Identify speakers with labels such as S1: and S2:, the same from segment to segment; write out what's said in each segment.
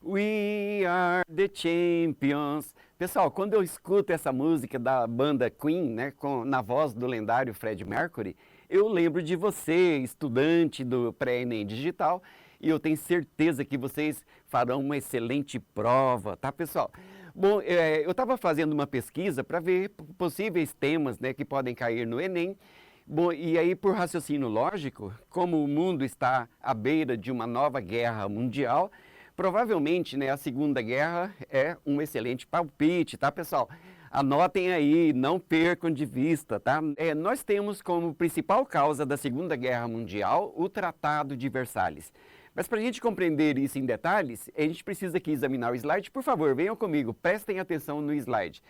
S1: We are the champions. Pessoal, quando eu escuto essa música da banda Queen, né, na voz do lendário Freddie Mercury, eu lembro de você, estudante do pré-ENEM digital, e eu tenho certeza que vocês farão uma excelente prova, tá, pessoal? Bom, eu estava fazendo uma pesquisa para ver possíveis temas, né, que podem cair no Enem. Bom, e aí, por raciocínio lógico, como o mundo está à beira de uma nova guerra mundial, provavelmente, né, a Segunda Guerra é um excelente palpite, tá, pessoal? Anotem aí, não percam de vista, tá? Nós temos como principal causa da Segunda Guerra Mundial o Tratado de Versalhes. Mas para a gente compreender isso em detalhes, a gente precisa aqui examinar o slide. Por favor, venham comigo, prestem atenção no slide.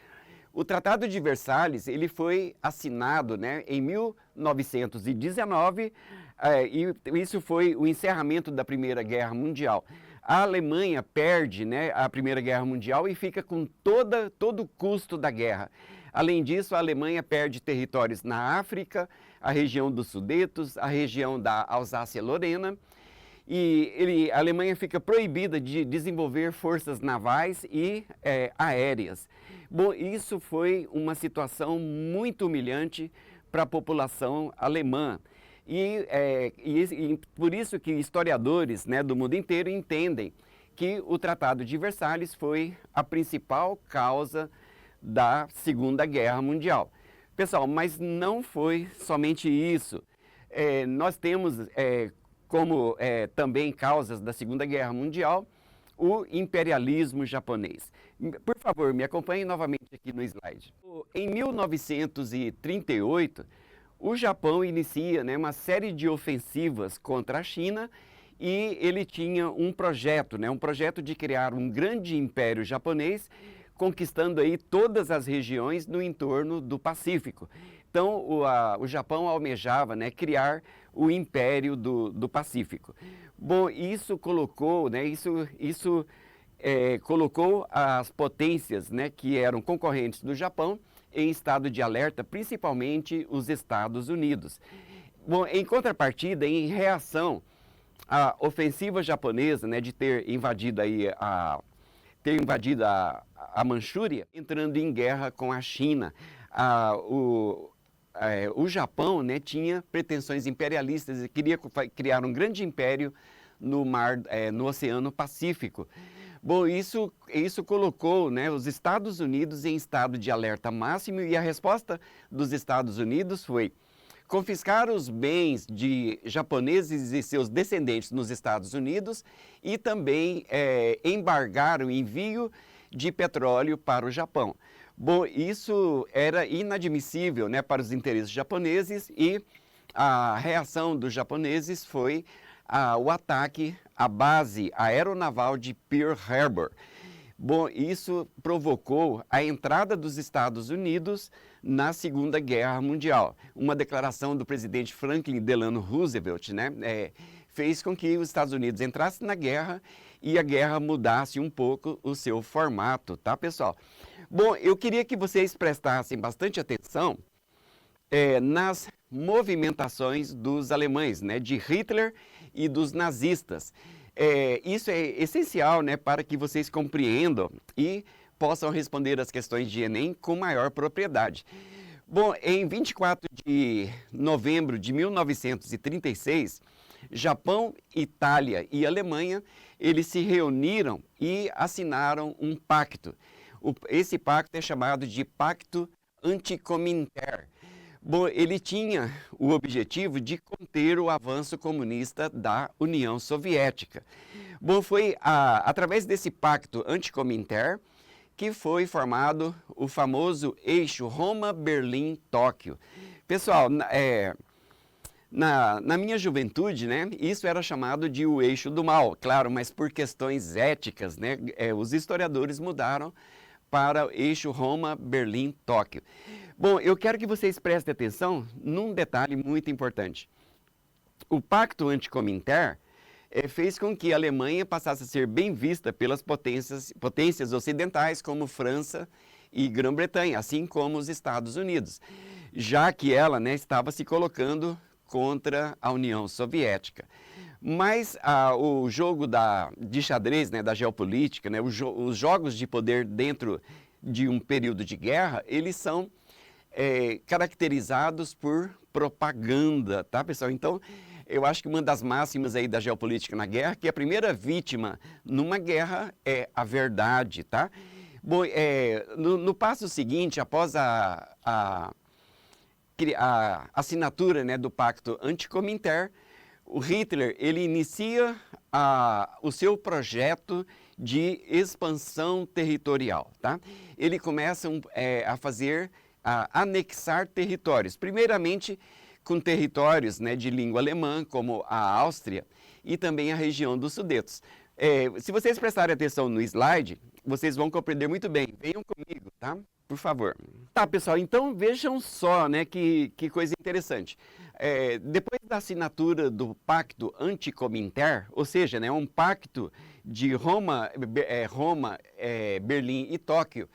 S1: O Tratado de Versalhes, ele foi assinado, né, em 1919, e isso foi o encerramento da Primeira Guerra Mundial. A Alemanha perde, né, a Primeira Guerra Mundial e fica com todo o custo da guerra. Além disso, a Alemanha perde territórios na África, a região dos Sudetos, a região da Alsácia-Lorena, e a Alemanha fica proibida de desenvolver forças navais e aéreas. Bom, isso foi uma situação muito humilhante para a população alemã. E por isso que historiadores, né, do mundo inteiro entendem que o Tratado de Versalhes foi a principal causa da Segunda Guerra Mundial. Pessoal, mas não foi somente isso. Nós temos como também causas da Segunda Guerra Mundial o imperialismo japonês. Por favor, me acompanhem novamente aqui no slide. Em 1938, o Japão inicia, né, uma série de ofensivas contra a China e ele tinha um projeto de criar um grande império japonês, conquistando aí todas as regiões no entorno do Pacífico. Então, o Japão almejava, né, criar o Império do Pacífico. Bom, isso colocou, né, colocou as potências, né, que eram concorrentes do Japão em estado de alerta, principalmente os Estados Unidos. Bom, em contrapartida, em reação à ofensiva japonesa, né, de ter invadido aí a Manchúria, entrando em guerra com a China. O Japão, né, tinha pretensões imperialistas e queria criar um grande império no Oceano Pacífico. Bom, isso colocou, né, os Estados Unidos em estado de alerta máximo, e a resposta dos Estados Unidos foi confiscar os bens de japoneses e seus descendentes nos Estados Unidos e também embargar o envio de petróleo para o Japão. Bom, isso era inadmissível, né, para os interesses japoneses, e a reação dos japoneses foi o ataque à base aeronaval de Pearl Harbor. Bom, isso provocou a entrada dos Estados Unidos na Segunda Guerra Mundial. Uma declaração do presidente Franklin Delano Roosevelt, né, fez com que os Estados Unidos entrassem na guerra e a guerra mudasse um pouco o seu formato, tá, pessoal? Bom, eu queria que vocês prestassem bastante atenção nas movimentações dos alemães, né, de Hitler e dos nazistas. Isso é essencial, né, para que vocês compreendam e possam responder as questões de Enem com maior propriedade. Bom, em 24 de novembro de 1936, Japão, Itália e Alemanha, eles se reuniram e assinaram um pacto. Esse pacto é chamado de Pacto Anticominter. Bom, ele tinha o objetivo de conter o avanço comunista da União Soviética. Bom, foi através desse Pacto Anticominter que foi formado o famoso eixo Roma-Berlim-Tóquio. Pessoal, na minha juventude, né, isso era chamado de o eixo do mal, claro, mas por questões éticas, né, os historiadores mudaram para o eixo Roma-Berlim-Tóquio. Bom, eu quero que vocês prestem atenção num detalhe muito importante. O Pacto Anticominter fez com que a Alemanha passasse a ser bem vista pelas potências ocidentais, como França e Grã-Bretanha, assim como os Estados Unidos, já que ela, né, estava se colocando contra a União Soviética. Mas o jogo de xadrez, né, da geopolítica, né, os jogos de poder dentro de um período de guerra, eles são caracterizados por propaganda, tá, pessoal? Então, eu acho que uma das máximas aí da geopolítica na guerra, que a primeira vítima numa guerra é a verdade, tá? Bom, no passo seguinte, após a assinatura, né, do Pacto Anticominterno, o Hitler ele inicia o seu projeto de expansão territorial, tá? Ele começa a anexar territórios, primeiramente com territórios, né, de língua alemã, como a Áustria e também a região dos Sudetos. Se vocês prestarem atenção no slide, vocês vão compreender muito bem. Venham comigo, tá? Por favor. Tá, pessoal, então vejam só, né, que coisa interessante. Depois da assinatura do Pacto Anticominterno, ou seja, né, um pacto de Roma, Berlim e Tóquio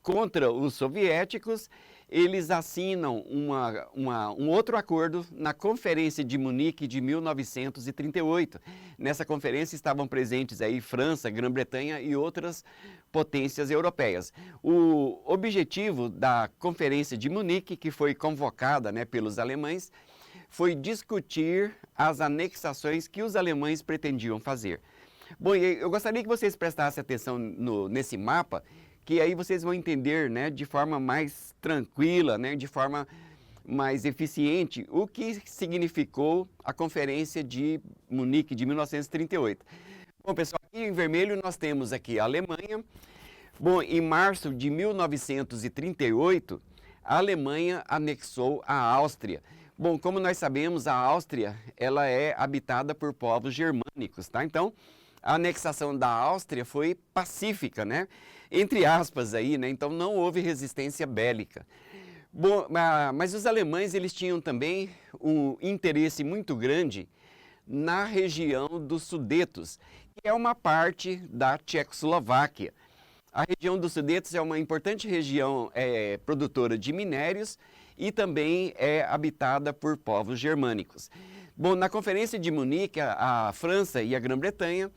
S1: contra os soviéticos, eles assinam um outro acordo na Conferência de Munique de 1938. Nessa conferência estavam presentes aí França, Grã-Bretanha e outras potências europeias. O objetivo da Conferência de Munique, que foi convocada, né, pelos alemães, foi discutir as anexações que os alemães pretendiam fazer. Bom, eu gostaria que vocês prestassem atenção nesse mapa, que aí vocês vão entender, né, de forma mais tranquila, né, de forma mais eficiente, o que significou a Conferência de Munique de 1938. Bom, pessoal, aqui em vermelho nós temos aqui a Alemanha. Bom, em março de 1938, a Alemanha anexou a Áustria. Bom, como nós sabemos, a Áustria, ela é habitada por povos germânicos, tá? Então, a anexação da Áustria foi pacífica, né? Entre aspas aí, né? Então não houve resistência bélica. Bom, mas os alemães, eles tinham também um interesse muito grande na região dos Sudetos, que é uma parte da Tchecoslováquia. A região dos Sudetos é uma importante região produtora de minérios e também é habitada por povos germânicos. Bom, na Conferência de Munique, a França e a Grã-Bretanha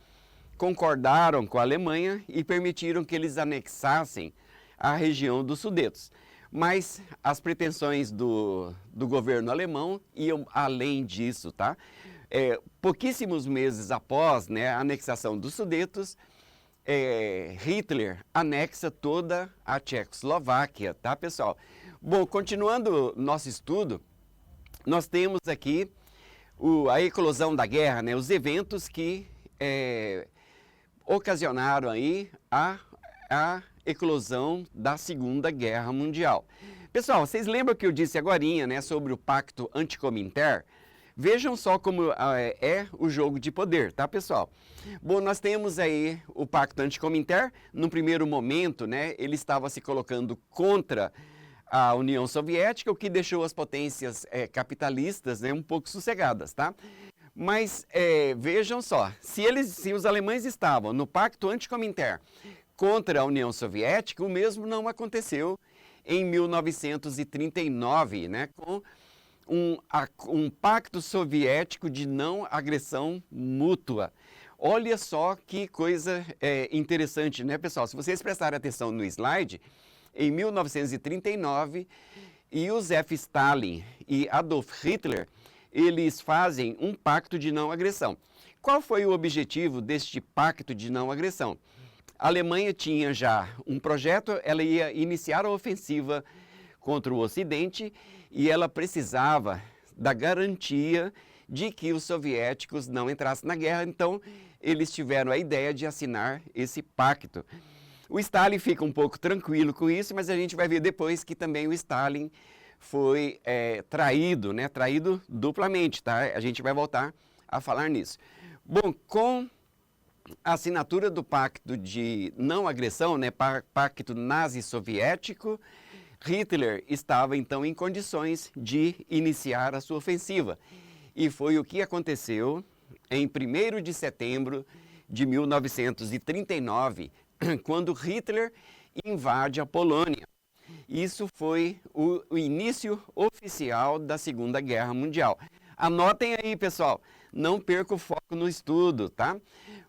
S1: concordaram com a Alemanha e permitiram que eles anexassem a região dos Sudetos. Mas as pretensões do governo alemão iam além disso, tá? Pouquíssimos meses após, né, a anexação dos Sudetos, Hitler anexa toda a Tchecoslováquia, tá, pessoal? Bom, continuando nosso estudo, nós temos aqui a eclosão da guerra, né, os eventos que ocasionaram aí a eclosão da Segunda Guerra Mundial. Pessoal, vocês lembram que eu disse agorinha, né, sobre o Pacto Anticominterno? Vejam só como é o jogo de poder, tá, pessoal? Bom, nós temos aí o Pacto Anticominterno. No primeiro momento, né, ele estava se colocando contra a União Soviética, o que deixou as potências capitalistas, né, um pouco sossegadas, tá? Mas vejam só, se os alemães estavam no Pacto Anticominterno contra a União Soviética, o mesmo não aconteceu em 1939, né, com um pacto soviético de não agressão mútua. Olha só que coisa interessante, né, pessoal? Se vocês prestarem atenção no slide, em 1939, Joseph Stalin e Adolf Hitler, eles fazem um pacto de não agressão. Qual foi o objetivo deste pacto de não agressão? A Alemanha tinha já um projeto, ela ia iniciar a ofensiva contra o Ocidente e ela precisava da garantia de que os soviéticos não entrassem na guerra, então eles tiveram a ideia de assinar esse pacto. O Stalin fica um pouco tranquilo com isso, mas a gente vai ver depois que também o Stalin foi traído, né? Traído duplamente, tá? A gente vai voltar a falar nisso. Bom, com a assinatura do pacto de não agressão, né? Pacto nazi-soviético, Hitler estava então em condições de iniciar a sua ofensiva. E foi o que aconteceu em 1º de setembro de 1939, quando Hitler invade a Polônia. Isso foi o início oficial da Segunda Guerra Mundial. Anotem aí, pessoal, não perca o foco no estudo, tá?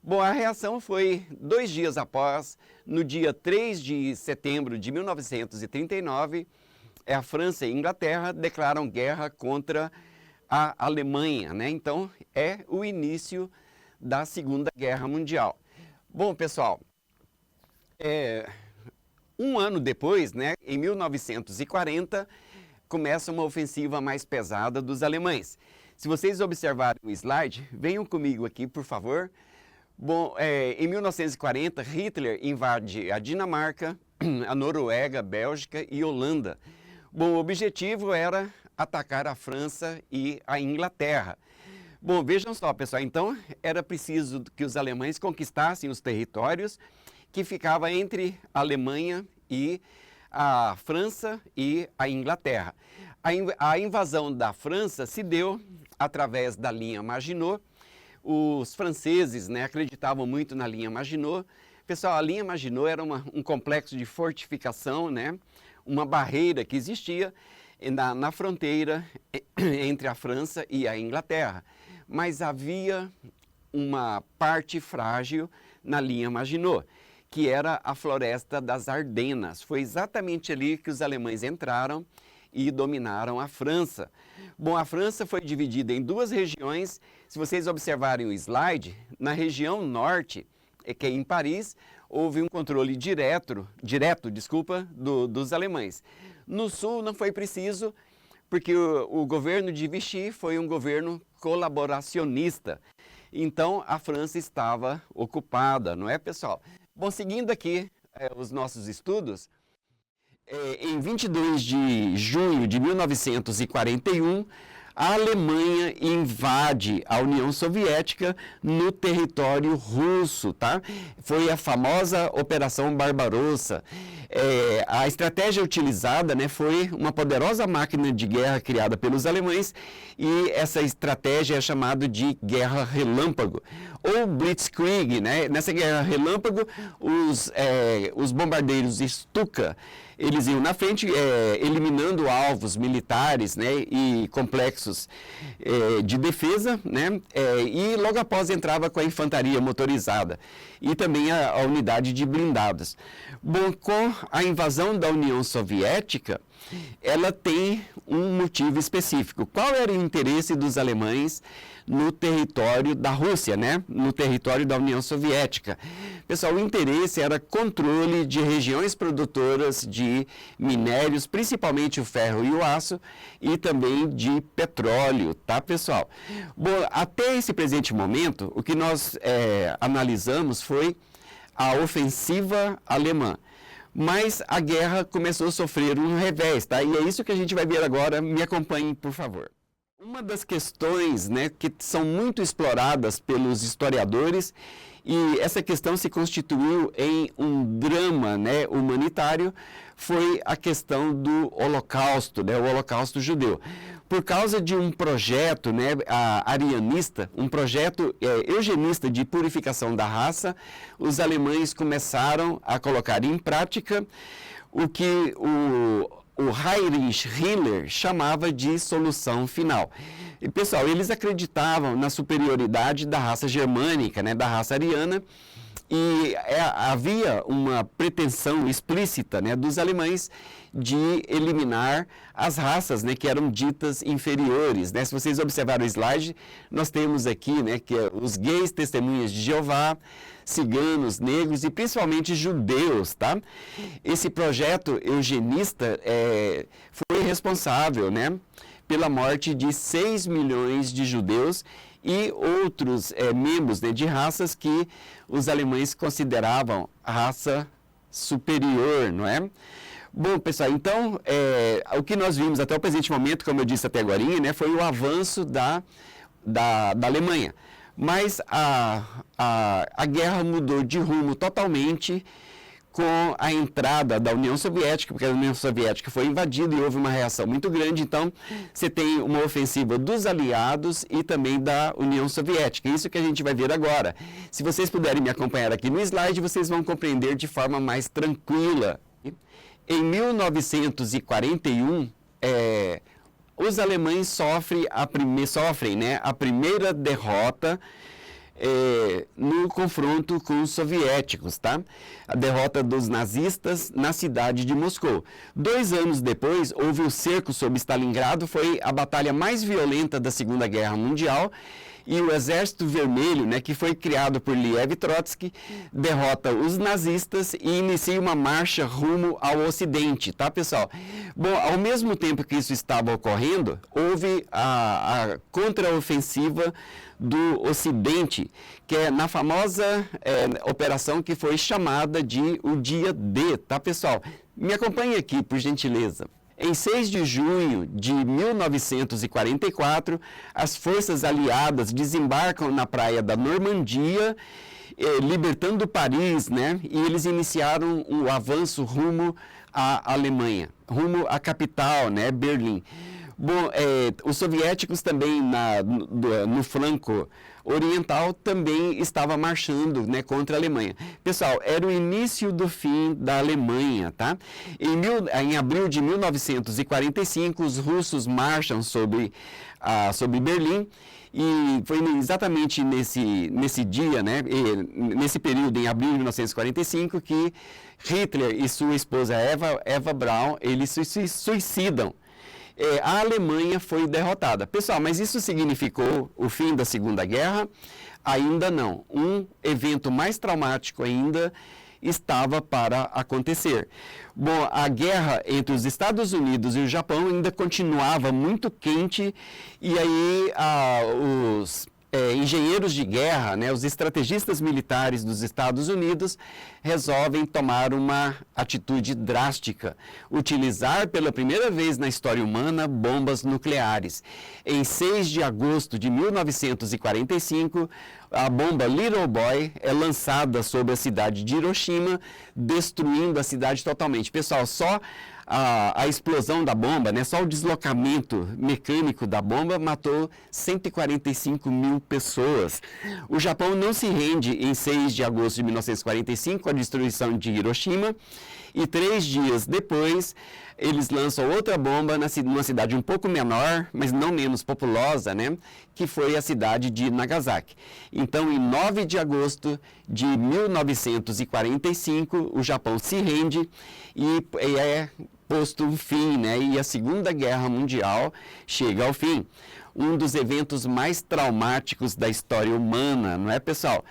S1: Bom, a reação foi 2 dias após, no dia 3 de setembro de 1939, a França e a Inglaterra declaram guerra contra a Alemanha, né? Então, é o início da Segunda Guerra Mundial. Bom, pessoal, um ano depois, né, em 1940, começa uma ofensiva mais pesada dos alemães. Se vocês observarem o slide, venham comigo aqui, por favor. Bom, em 1940, Hitler invade a Dinamarca, a Noruega, a Bélgica e Holanda. Bom, o objetivo era atacar a França e a Inglaterra. Bom, vejam só, pessoal, então era preciso que os alemães conquistassem os territórios que ficavam entre a Alemanha e a França e a Inglaterra. A invasão da França se deu através da linha Maginot. Os franceses, né, acreditavam muito na linha Maginot. Pessoal, a linha Maginot era um complexo de fortificação, né, uma barreira que existia na fronteira entre a França e a Inglaterra. Mas havia uma parte frágil na linha Maginot, que era a floresta das Ardenas. Foi exatamente ali que os alemães entraram e dominaram a França. Bom, a França foi dividida em 2 regiões. Se vocês observarem o slide, na região norte, que é em Paris, houve um controle direto, dos alemães. No sul não foi preciso, porque o governo de Vichy foi um governo colaboracionista. Então, a França estava ocupada, não é, pessoal? Bom, seguindo aqui os nossos estudos, em 22 de junho de 1941, a Alemanha invade a União Soviética no território russo, tá? Foi a famosa Operação Barbarossa. A estratégia utilizada, né, foi uma poderosa máquina de guerra criada pelos alemães, e essa estratégia é chamada de Guerra Relâmpago, ou Blitzkrieg, né? Nessa Guerra Relâmpago, os bombardeiros Stuka, eles iam na frente, eliminando alvos militares, né, e complexos de defesa, né, e logo após entrava com a infantaria motorizada e também a unidade de blindados. Bom, com a invasão da União Soviética, ela tem um motivo específico. Qual era o interesse dos alemães no território da Rússia, né? No território da União Soviética? Pessoal, o interesse era controle de regiões produtoras de minérios, principalmente o ferro e o aço, e também de petróleo, tá, pessoal? Bom, até esse presente momento, o que nós analisamos foi a ofensiva alemã. Mas a guerra começou a sofrer um revés, tá? E é isso que a gente vai ver agora. Me acompanhem, por favor. Uma das questões, né, que são muito exploradas pelos historiadores, e essa questão se constituiu em um drama, né, humanitário, foi a questão do Holocausto, né, o Holocausto judeu. Por causa de um projeto, né, arianista, um projeto eugenista de purificação da raça, os alemães começaram a colocar em prática o que o Heinrich Himmler chamava de solução final. E, pessoal, eles acreditavam na superioridade da raça germânica, né, da raça ariana, e havia uma pretensão explícita, né, dos alemães de eliminar as raças, né, que eram ditas inferiores, né? Se vocês observarem o slide, nós temos aqui, né, que os gays, testemunhas de Jeová, ciganos, negros e principalmente judeus, tá? Esse projeto eugenista foi responsável, né, pela morte de 6 milhões de judeus e outros membros, né, de raças que os alemães consideravam raça superior, não é? Bom, pessoal, então, o que nós vimos até o presente momento, como eu disse até agora, né, foi o avanço da Alemanha. Mas a guerra mudou de rumo totalmente com a entrada da União Soviética, porque a União Soviética foi invadida e houve uma reação muito grande. Então, você tem uma ofensiva dos aliados e também da União Soviética. Isso que a gente vai ver agora. Se vocês puderem me acompanhar aqui no slide, vocês vão compreender de forma mais tranquila. Em 1941, os alemães sofrem, né, a primeira derrota no confronto com os soviéticos, tá? A derrota dos nazistas na cidade de Moscou. 2 anos depois, houve o cerco sobre Stalingrado, foi a batalha mais violenta da Segunda Guerra Mundial, e o Exército Vermelho, né, que foi criado por Lev Trotsky, derrota os nazistas e inicia uma marcha rumo ao Ocidente, tá, pessoal? Bom, ao mesmo tempo que isso estava ocorrendo, houve a contraofensiva do Ocidente, que é na famosa operação que foi chamada de o Dia D, tá, pessoal? Me acompanhe aqui, por gentileza. Em 6 de junho de 1944, as forças aliadas desembarcam na praia da Normandia, libertando Paris, né? E eles iniciaram o avanço rumo à Alemanha, rumo à capital, né? Berlim. Bom, os soviéticos também no flanco oriental também estavam marchando, né, contra a Alemanha. Pessoal, era o início do fim da Alemanha, tá? Em abril de 1945, os russos marcham sobre Berlim, e foi exatamente nesse dia, né, nesse período, em abril de 1945, que Hitler e sua esposa Eva Braun, eles se suicidam. A Alemanha foi derrotada. Pessoal, mas isso significou o fim da Segunda Guerra? Ainda não. Um evento mais traumático ainda estava para acontecer. Bom, a guerra entre os Estados Unidos e o Japão ainda continuava muito quente, e aí os engenheiros de guerra, né, os estrategistas militares dos Estados Unidos resolvem tomar uma atitude drástica, utilizar pela primeira vez na história humana bombas nucleares. Em 6 de agosto de 1945, a bomba Little Boy é lançada sobre a cidade de Hiroshima, destruindo a cidade totalmente. Pessoal, só a explosão da bomba, né, só o deslocamento mecânico da bomba matou 145 mil pessoas. O Japão não se rende em 6 de agosto de 1945 com a destruição de Hiroshima, e 3 dias depois eles lançam outra bomba numa cidade um pouco menor, mas não menos populosa, né, que foi a cidade de Nagasaki. Então, em 9 de agosto de 1945, o Japão se rende e é posto um fim, né, e a Segunda Guerra Mundial chega ao fim. Um dos eventos mais traumáticos da história humana, não é, pessoal?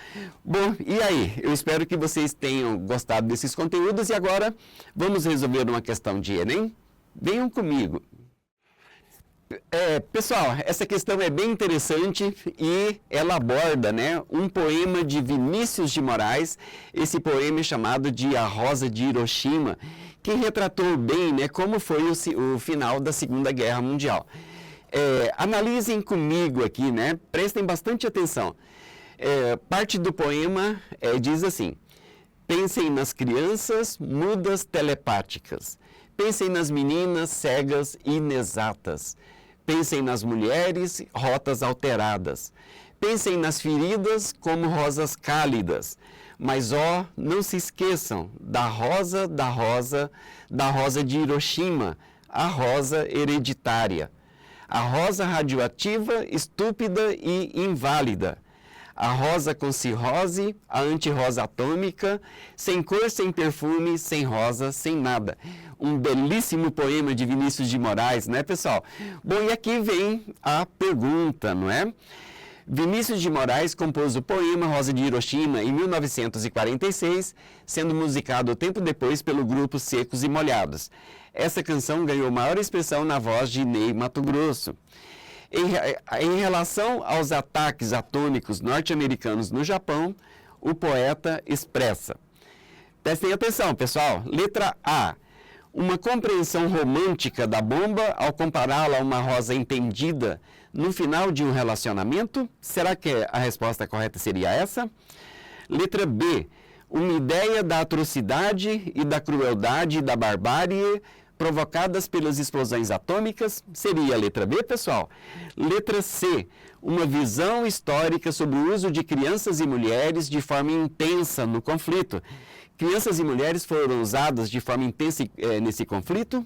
S1: Bom, e aí? Eu espero que vocês tenham gostado desses conteúdos, e agora vamos resolver uma questão de Enem? Venham comigo. Pessoal, essa questão é bem interessante e ela aborda, né, um poema de Vinícius de Moraes. Esse poema é chamado de A Rosa de Hiroshima, que retratou bem, né, como foi o final da Segunda Guerra Mundial. Analisem comigo aqui, né, prestem bastante atenção. Parte do poema diz assim: pensem nas crianças mudas telepáticas, pensem nas meninas cegas e inexatas, pensem nas mulheres rotas alteradas, pensem nas feridas como rosas cálidas, mas não se esqueçam da rosa de Hiroshima, a rosa hereditária, a rosa radioativa, estúpida e inválida, a rosa com cirrose, a antirrosa atômica, sem cor, sem perfume, sem rosa, sem nada. Um belíssimo poema de Vinícius de Moraes, né, pessoal? Bom, e aqui vem a pergunta, não é? Vinícius de Moraes compôs o poema Rosa de Hiroshima em 1946, sendo musicado tempo depois pelo grupo Secos e Molhados. Essa canção ganhou maior expressão na voz de Ney Matogrosso. Em relação aos ataques atômicos norte-americanos no Japão, o poeta expressa. Prestem atenção, pessoal. Letra A. Uma compreensão romântica da bomba ao compará-la a uma rosa entendida no final de um relacionamento? Será que a resposta correta seria essa? Letra B. Uma ideia da atrocidade e da crueldade e da barbárie provocadas pelas explosões atômicas? Seria a letra B, pessoal? Letra C. Uma visão histórica sobre o uso de crianças e mulheres de forma intensa no conflito. Crianças e mulheres foram usadas de forma intensa nesse conflito?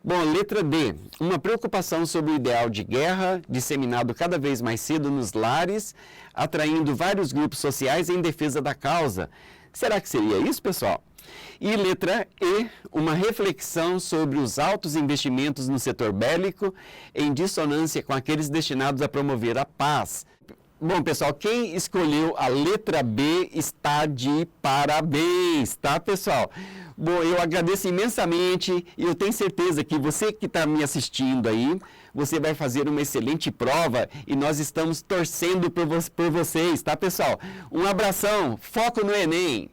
S1: Bom, letra D. Uma preocupação sobre o ideal de guerra, disseminado cada vez mais cedo nos lares, atraindo vários grupos sociais em defesa da causa. Será que seria isso, pessoal? E letra E, uma reflexão sobre os altos investimentos no setor bélico, em dissonância com aqueles destinados a promover a paz. Bom, pessoal, quem escolheu a letra B está de parabéns, tá, pessoal? Bom, eu agradeço imensamente e eu tenho certeza que você que está me assistindo aí, você vai fazer uma excelente prova e nós estamos torcendo por vocês, tá, pessoal? Um abração, foco no Enem!